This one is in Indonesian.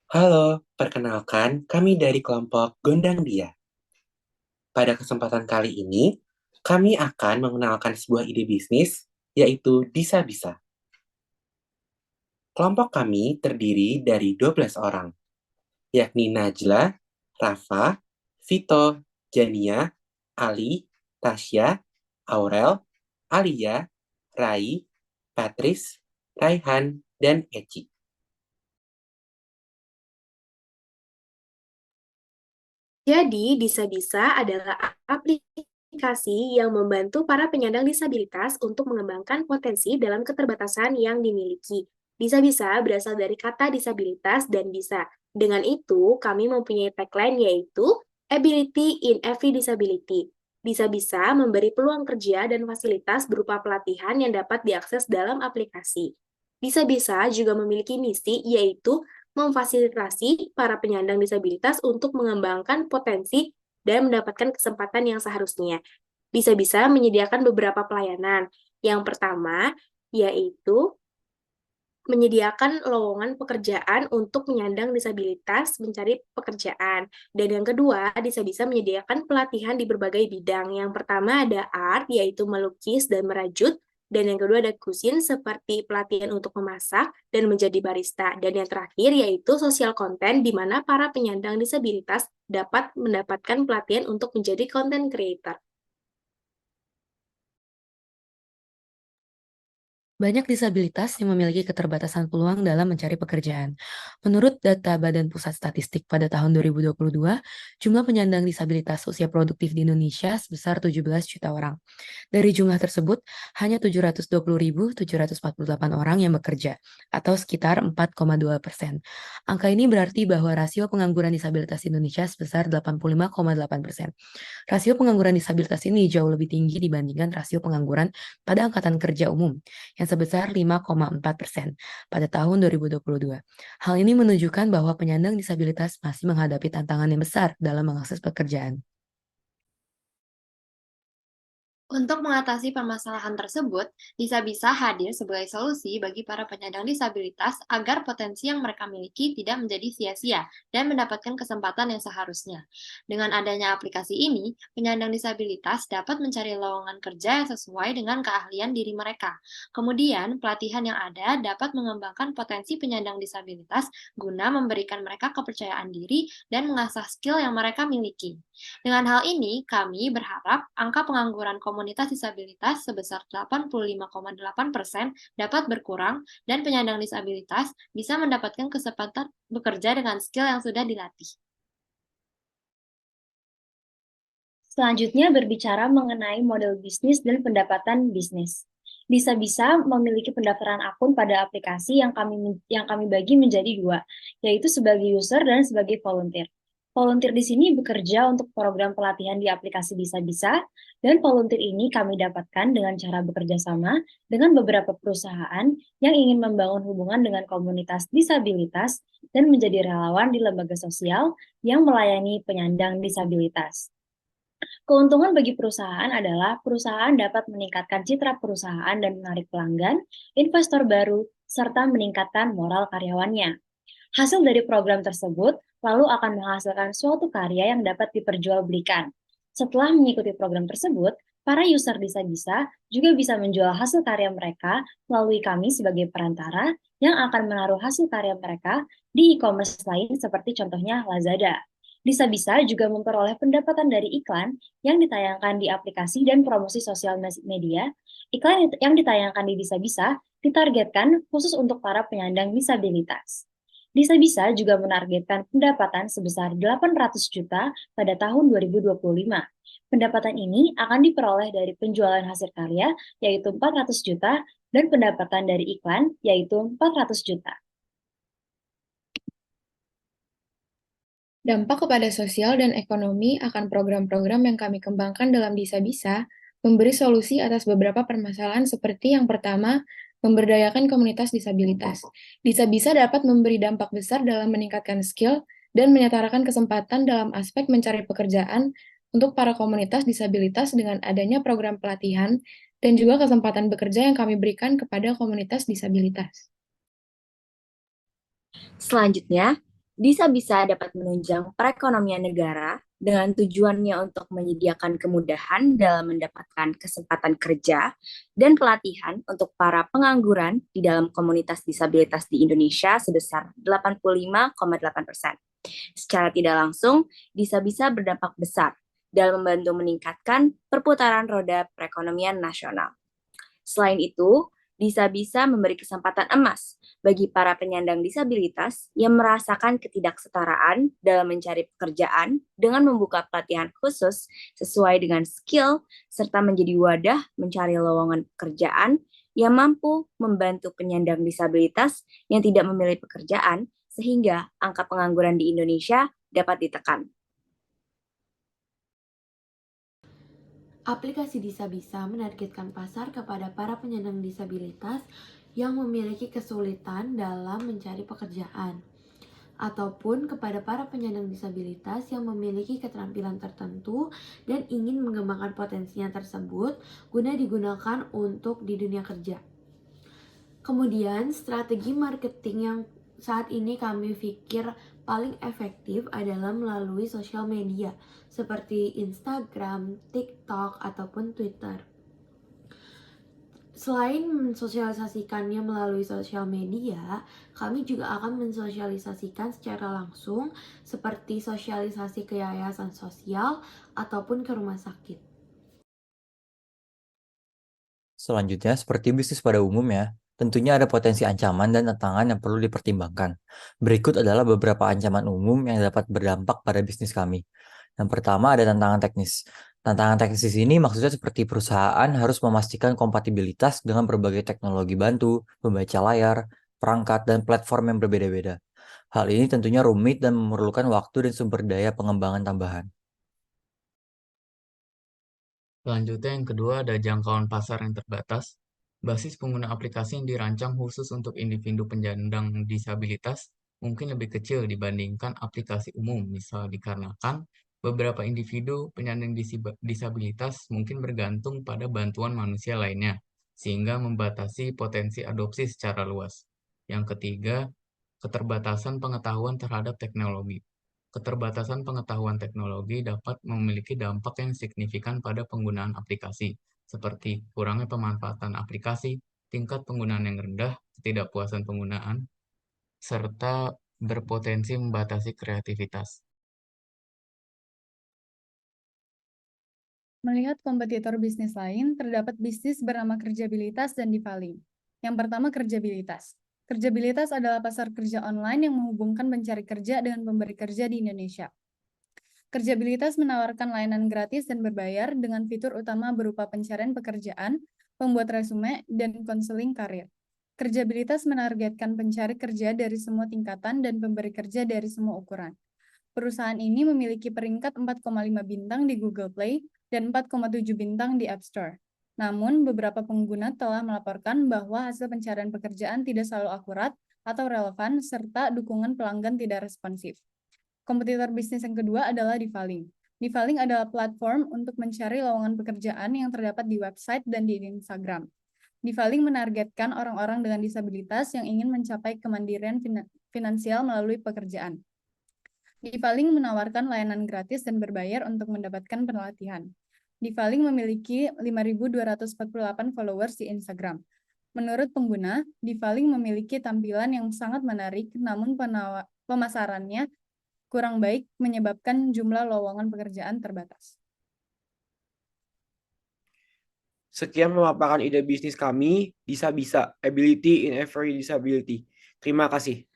Halo, perkenalkan kami dari kelompok Gondang Dia. Pada kesempatan kali ini, kami akan mengenalkan sebuah ide bisnis, yaitu Disa Bisa. Kelompok kami terdiri dari 12 orang, yakni Najla, Rafa, Vito, Jania, Ali, Tasya, Aurel, Alia, Rai, Patris, Raihan, dan Eci. Jadi, Bisa-Bisa adalah aplikasi yang membantu para penyandang disabilitas untuk mengembangkan potensi dalam keterbatasan yang dimiliki. Bisa-bisa berasal dari kata disabilitas dan bisa. Dengan itu, kami mempunyai tagline yaitu Ability in Every Disability. Bisa-bisa memberi peluang kerja dan fasilitas berupa pelatihan yang dapat diakses dalam aplikasi. Bisa-bisa juga memiliki misi yaitu memfasilitasi para penyandang disabilitas untuk mengembangkan potensi dan mendapatkan kesempatan yang seharusnya. Bisa-bisa menyediakan beberapa pelayanan. Yang pertama, yaitu menyediakan lowongan pekerjaan untuk penyandang disabilitas mencari pekerjaan. Dan yang kedua, bisa-bisa menyediakan pelatihan di berbagai bidang. Yang pertama ada art, yaitu melukis dan merajut. Dan yang kedua ada kusin, seperti pelatihan untuk memasak dan menjadi barista. Dan yang terakhir yaitu sosial konten, di mana para penyandang disabilitas dapat mendapatkan pelatihan untuk menjadi content creator. Banyak disabilitas yang memiliki keterbatasan peluang dalam mencari pekerjaan. Menurut data Badan Pusat Statistik pada tahun 2022, jumlah penyandang disabilitas usia produktif di Indonesia sebesar 17 juta orang. Dari jumlah tersebut, hanya 720.748 orang yang bekerja, atau sekitar 4,2%. Angka ini berarti bahwa rasio pengangguran disabilitas Indonesia sebesar 85,8%. Rasio pengangguran disabilitas ini jauh lebih tinggi dibandingkan rasio pengangguran pada angkatan kerja umum, yang sebesar 5,4% pada tahun 2022. Hal ini menunjukkan bahwa penyandang disabilitas masih menghadapi tantangan yang besar dalam mengakses pekerjaan. Untuk mengatasi permasalahan tersebut, bisa-bisa hadir sebagai solusi bagi para penyandang disabilitas agar potensi yang mereka miliki tidak menjadi sia-sia dan mendapatkan kesempatan yang seharusnya. Dengan adanya aplikasi ini, penyandang disabilitas dapat mencari lowongan kerja yang sesuai dengan keahlian diri mereka. Kemudian, pelatihan yang ada dapat mengembangkan potensi penyandang disabilitas guna memberikan mereka kepercayaan diri dan mengasah skill yang mereka miliki. Dengan hal ini, kami berharap angka pengangguran komunitas disabilitas sebesar 85,8% dapat berkurang dan penyandang disabilitas bisa mendapatkan kesempatan bekerja dengan skill yang sudah dilatih. Selanjutnya berbicara mengenai model bisnis dan pendapatan bisnis. Bisa-bisa memiliki pendaftaran akun pada aplikasi yang kami bagi menjadi dua, yaitu sebagai user dan sebagai volunteer. Volunteer di sini bekerja untuk program pelatihan di aplikasi Bisa-bisa, dan volunteer ini kami dapatkan dengan cara bekerja sama dengan beberapa perusahaan yang ingin membangun hubungan dengan komunitas disabilitas dan menjadi relawan di lembaga sosial yang melayani penyandang disabilitas. Keuntungan bagi perusahaan adalah perusahaan dapat meningkatkan citra perusahaan dan menarik pelanggan, investor baru, serta meningkatkan moral karyawannya. Hasil dari program tersebut lalu akan menghasilkan suatu karya yang dapat diperjualbelikan. Setelah mengikuti program tersebut, para user bisa-bisa juga bisa menjual hasil karya mereka melalui kami sebagai perantara yang akan menaruh hasil karya mereka di e-commerce lain seperti contohnya Lazada. Bisa-bisa juga memperoleh pendapatan dari iklan yang ditayangkan di aplikasi dan promosi sosial media. Iklan yang ditayangkan di Bisa-bisa ditargetkan khusus untuk para penyandang disabilitas. Bisa-bisa juga menargetkan pendapatan sebesar 800 juta pada tahun 2025. Pendapatan ini akan diperoleh dari penjualan hasil karya, yaitu 400 juta, dan pendapatan dari iklan, yaitu 400 juta. Dampak kepada sosial dan ekonomi akan program-program yang kami kembangkan dalam Bisa-Bisa memberi solusi atas beberapa permasalahan seperti yang pertama, memberdayakan komunitas disabilitas. Bisa-Bisa dapat memberi dampak besar dalam meningkatkan skill dan menyetarakan kesempatan dalam aspek mencari pekerjaan untuk para komunitas disabilitas dengan adanya program pelatihan dan juga kesempatan bekerja yang kami berikan kepada komunitas disabilitas. Selanjutnya, Bisa-bisa dapat menunjang perekonomian negara dengan tujuannya untuk menyediakan kemudahan dalam mendapatkan kesempatan kerja dan pelatihan untuk para pengangguran di dalam komunitas disabilitas di Indonesia sebesar 85,8%. Secara tidak langsung, bisa-bisa berdampak besar dalam membantu meningkatkan perputaran roda perekonomian nasional. Selain itu, bisa-bisa memberi kesempatan emas bagi para penyandang disabilitas yang merasakan ketidaksetaraan dalam mencari pekerjaan dengan membuka pelatihan khusus sesuai dengan skill serta menjadi wadah mencari lowongan pekerjaan yang mampu membantu penyandang disabilitas yang tidak memilih pekerjaan sehingga angka pengangguran di Indonesia dapat ditekan. Aplikasi Disabisa menargetkan pasar kepada para penyandang disabilitas yang memiliki kesulitan dalam mencari pekerjaan, ataupun kepada para penyandang disabilitas yang memiliki keterampilan tertentu dan ingin mengembangkan potensinya tersebut guna digunakan untuk di dunia kerja. Kemudian, strategi marketing yang saat ini kami pikir paling efektif adalah melalui sosial media seperti Instagram, TikTok, ataupun Twitter. Selain mensosialisasikannya melalui sosial media, kami juga akan mensosialisasikan secara langsung seperti sosialisasi ke yayasan sosial ataupun ke rumah sakit. Selanjutnya, seperti bisnis pada umumnya, tentunya ada potensi ancaman dan tantangan yang perlu dipertimbangkan. Berikut adalah beberapa ancaman umum yang dapat berdampak pada bisnis kami. Yang pertama ada tantangan teknis. Tantangan teknis di sini maksudnya seperti perusahaan harus memastikan kompatibilitas dengan berbagai teknologi bantu, pembaca layar, perangkat, dan platform yang berbeda-beda. Hal ini tentunya rumit dan memerlukan waktu dan sumber daya pengembangan tambahan. Selanjutnya yang kedua ada jangkauan pasar yang terbatas. Basis pengguna aplikasi yang dirancang khusus untuk individu penyandang disabilitas mungkin lebih kecil dibandingkan aplikasi umum, misal dikarenakan beberapa individu penyandang disabilitas mungkin bergantung pada bantuan manusia lainnya, sehingga membatasi potensi adopsi secara luas. Yang ketiga, keterbatasan pengetahuan terhadap teknologi. Keterbatasan pengetahuan teknologi dapat memiliki dampak yang signifikan pada penggunaan aplikasi, seperti kurangnya pemanfaatan aplikasi, tingkat penggunaan yang rendah, ketidakpuasan penggunaan, serta berpotensi membatasi kreativitas. Melihat kompetitor bisnis lain, terdapat bisnis bernama Kerjabilitas dan Divaling. Yang pertama, Kerjabilitas. Kerjabilitas adalah pasar kerja online yang menghubungkan pencari kerja dengan pemberi kerja di Indonesia. Kerjabilitas menawarkan layanan gratis dan berbayar dengan fitur utama berupa pencarian pekerjaan, pembuat resume, dan konseling karir. Kerjabilitas menargetkan pencari kerja dari semua tingkatan dan pemberi kerja dari semua ukuran. Perusahaan ini memiliki peringkat 4,5 bintang di Google Play dan 4,7 bintang di App Store. Namun, beberapa pengguna telah melaporkan bahwa hasil pencarian pekerjaan tidak selalu akurat atau relevan, serta dukungan pelanggan tidak responsif. Kompetitor bisnis yang kedua adalah Divaling. Divaling adalah platform untuk mencari lowongan pekerjaan yang terdapat di website dan di Instagram. Divaling menargetkan orang-orang dengan disabilitas yang ingin mencapai kemandirian finansial melalui pekerjaan. Divaling menawarkan layanan gratis dan berbayar untuk mendapatkan pelatihan. Divaling memiliki 5.248 followers di Instagram. Menurut pengguna, Divaling memiliki tampilan yang sangat menarik, namun pemasarannya kurang baik menyebabkan jumlah lowongan pekerjaan terbatas. Sekian memaparkan ide bisnis kami, Disabisa, Ability in Every Disability. Terima kasih.